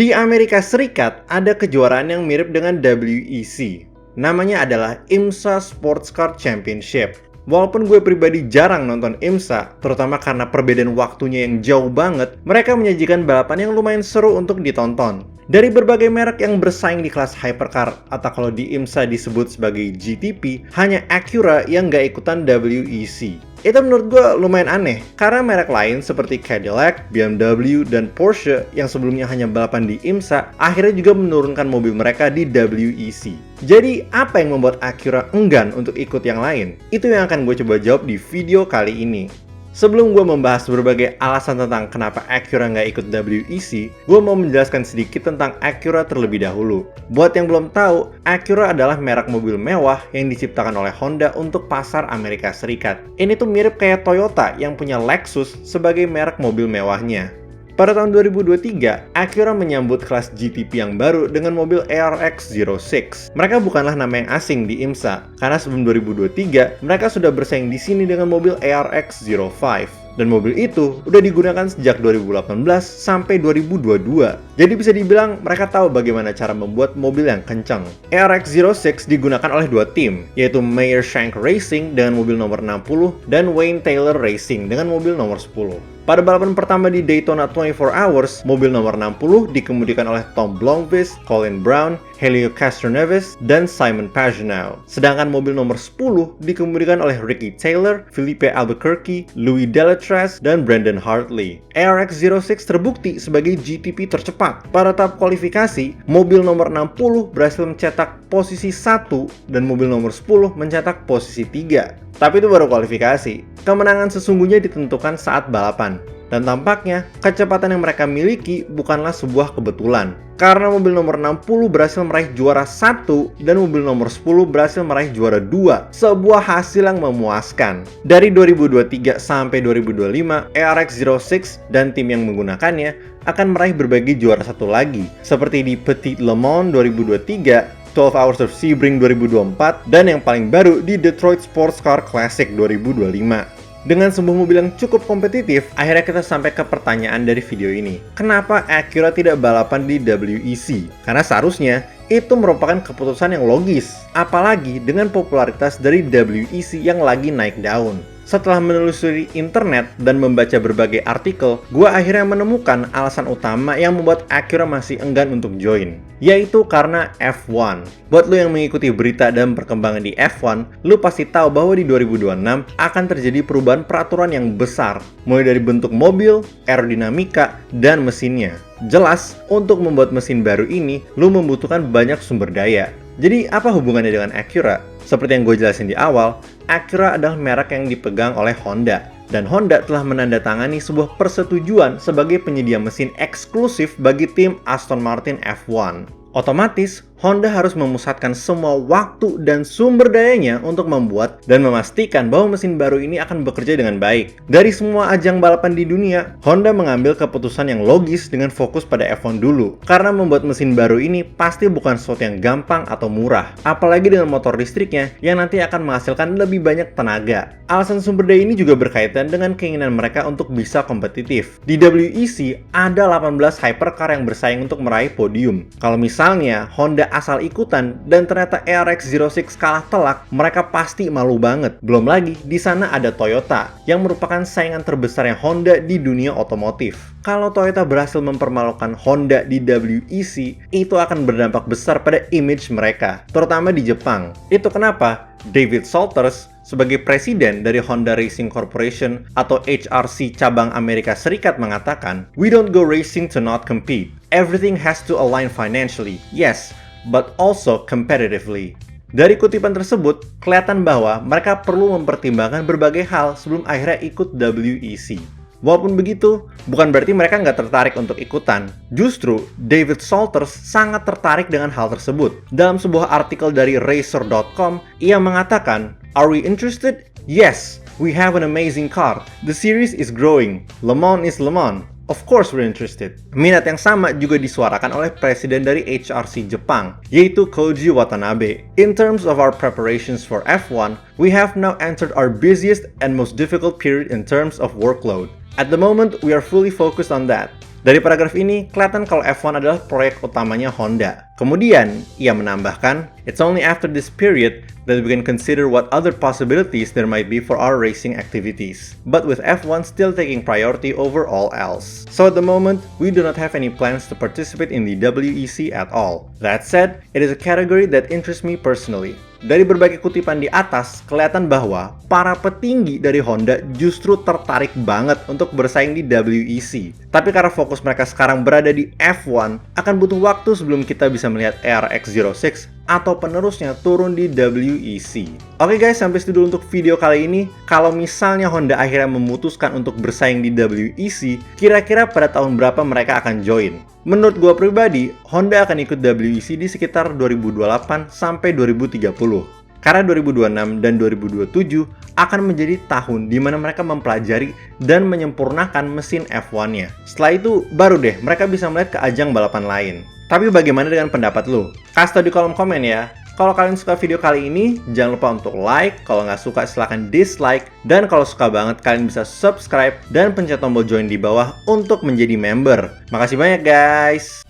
Di Amerika Serikat ada kejuaraan yang mirip dengan WEC. Namanya adalah IMSA Sports Car Championship. Walaupun gue pribadi jarang nonton IMSA, terutama karena perbedaan waktunya yang jauh banget, mereka menyajikan balapan yang lumayan seru untuk ditonton. Dari berbagai merek yang bersaing di kelas hypercar, atau kalau di IMSA disebut sebagai GTP, hanya Acura yang nggak ikutan WEC. Itu menurut gue lumayan aneh, karena merek lain seperti Cadillac, BMW, dan Porsche yang sebelumnya hanya balapan di IMSA, akhirnya juga menurunkan mobil mereka di WEC. Jadi, apa yang membuat Acura enggan untuk ikut yang lain? Itu yang akan gue coba jawab di video kali ini. Sebelum gue membahas berbagai alasan tentang kenapa Acura nggak ikut WEC, gue mau menjelaskan sedikit tentang Acura terlebih dahulu. Buat yang belum tahu, Acura adalah merek mobil mewah yang diciptakan oleh Honda untuk pasar Amerika Serikat. Ini tuh mirip kayak Toyota yang punya Lexus sebagai merek mobil mewahnya. Pada tahun 2023, Acura menyambut kelas GTP yang baru dengan mobil ARX06. Mereka bukanlah nama yang asing di IMSA, karena sebelum 2023, mereka sudah bersaing di sini dengan mobil ARX05. Dan mobil itu udah digunakan sejak 2018 sampai 2022. Jadi bisa dibilang mereka tahu bagaimana cara membuat mobil yang kencang. ARX06 digunakan oleh dua tim, yaitu Meyer Shank Racing dengan mobil nomor 60 dan Wayne Taylor Racing dengan mobil nomor 10. Pada balapan pertama di Daytona 24 Hours, mobil nomor 60 dikemudikan oleh Tom Blomqvist, Colin Brown, Helio Castroneves, dan Simon Pagenaud. Sedangkan mobil nomor 10 dikemudikan oleh Ricky Taylor, Felipe Albuquerque, Louis Delatraz, dan Brandon Hartley. ARX06 terbukti sebagai GTP tercepat. Pada tahap kualifikasi, mobil nomor 60 berhasil mencetak posisi 1 dan mobil nomor 10 mencetak posisi 3. Tapi itu baru kualifikasi. Kemenangan sesungguhnya ditentukan saat balapan. Dan tampaknya, kecepatan yang mereka miliki bukanlah sebuah kebetulan. Karena mobil nomor 60 berhasil meraih juara 1 dan mobil nomor 10 berhasil meraih juara 2. Sebuah hasil yang memuaskan. Dari 2023 sampai 2025, ARX06 dan tim yang menggunakannya akan meraih berbagai juara satu lagi. Seperti di Petit Le Mans 2023, 12 Hours of Sebring 2024, dan yang paling baru di Detroit Sports Car Classic 2025. Dengan sebuah mobil yang cukup kompetitif, akhirnya kita sampai ke pertanyaan dari video ini. Kenapa Acura tidak balapan di WEC? Karena seharusnya itu merupakan keputusan yang logis. Apalagi dengan popularitas dari WEC yang lagi naik daun. Setelah menelusuri internet dan membaca berbagai artikel, gue akhirnya menemukan alasan utama yang membuat Acura masih enggan untuk join, yaitu karena F1. Buat lo yang mengikuti berita dan perkembangan di F1, lo pasti tahu bahwa di 2026 akan terjadi perubahan peraturan yang besar, mulai dari bentuk mobil, aerodinamika, dan mesinnya. Jelas, untuk membuat mesin baru ini, lo membutuhkan banyak sumber daya. Jadi, apa hubungannya dengan Acura? Seperti yang gue jelasin di awal, Acura adalah merek yang dipegang oleh Honda. Dan Honda telah menandatangani sebuah persetujuan sebagai penyedia mesin eksklusif bagi tim Aston Martin F1. Otomatis, Honda harus memusatkan semua waktu dan sumber dayanya untuk membuat dan memastikan bahwa mesin baru ini akan bekerja dengan baik. Dari semua ajang balapan di dunia, Honda mengambil keputusan yang logis dengan fokus pada F1 dulu. Karena membuat mesin baru ini pasti bukan sesuatu yang gampang atau murah. Apalagi dengan motor listriknya yang nanti akan menghasilkan lebih banyak tenaga. Alasan sumber daya ini juga berkaitan dengan keinginan mereka untuk bisa kompetitif. Di WEC, ada 18 hypercar yang bersaing untuk meraih podium. Kalau misalnya Honda asal ikutan dan ternyata ARX06 kalah telak, mereka pasti malu banget. Belum lagi, di sana ada Toyota, yang merupakan saingan terbesarnya Honda di dunia otomotif. Kalau Toyota berhasil mempermalukan Honda di WEC, itu akan berdampak besar pada image mereka, terutama di Jepang. Itu kenapa David Salters, sebagai presiden dari Honda Racing Corporation atau HRC cabang Amerika Serikat mengatakan, "We don't go racing to not compete. Everything has to align financially, yes, but also competitively." Dari kutipan tersebut, kelihatan bahwa mereka perlu mempertimbangkan berbagai hal sebelum akhirnya ikut WEC. Walaupun begitu, bukan berarti mereka nggak tertarik untuk ikutan. Justru, David Salters sangat tertarik dengan hal tersebut. Dalam sebuah artikel dari Racer.com, ia mengatakan, "Are we interested? Yes, we have an amazing car. The series is growing. Le Mans is Le Mans. Of course we're interested." Minat yang sama juga disuarakan oleh presiden dari HRC Jepang, yaitu Koji Watanabe. "In terms of our preparations for F1, we have now entered our busiest and most difficult period in terms of workload. At the moment, we are fully focused on that. Dari paragraf ini, kelihatan kalau F1 adalah proyek utamanya Honda. Kemudian, ia menambahkan, "It's only after this period that we can consider what other possibilities there might be for our racing activities, but with F1 still taking priority over all else. So at the moment, we do not have any plans to participate in the WEC at all. That said, it is a category that interests me personally." Dari berbagai kutipan di atas, kelihatan bahwa para petinggi dari Honda justru tertarik banget untuk bersaing di WEC. Tapi karena fokus mereka sekarang berada di F1, akan butuh waktu sebelum kita bisa melihat ARX06 atau penerusnya turun di WEC. Oke guys, sampai situ dulu untuk video kali ini. Kalau misalnya Honda akhirnya memutuskan untuk bersaing di WEC, kira-kira pada tahun berapa mereka akan join? Menurut gua pribadi, Honda akan ikut WEC di sekitar 2028 sampai 2030. Karena 2026 dan 2027 akan menjadi tahun di mana mereka mempelajari dan menyempurnakan mesin F1-nya. Setelah itu, baru deh mereka bisa melihat ke ajang balapan lain. Tapi bagaimana dengan pendapat lo? Kasih tau di kolom komen ya. Kalau kalian suka video kali ini, jangan lupa untuk like. Kalau nggak suka, silahkan dislike. Dan kalau suka banget, kalian bisa subscribe dan pencet tombol join di bawah untuk menjadi member. Makasih banyak guys!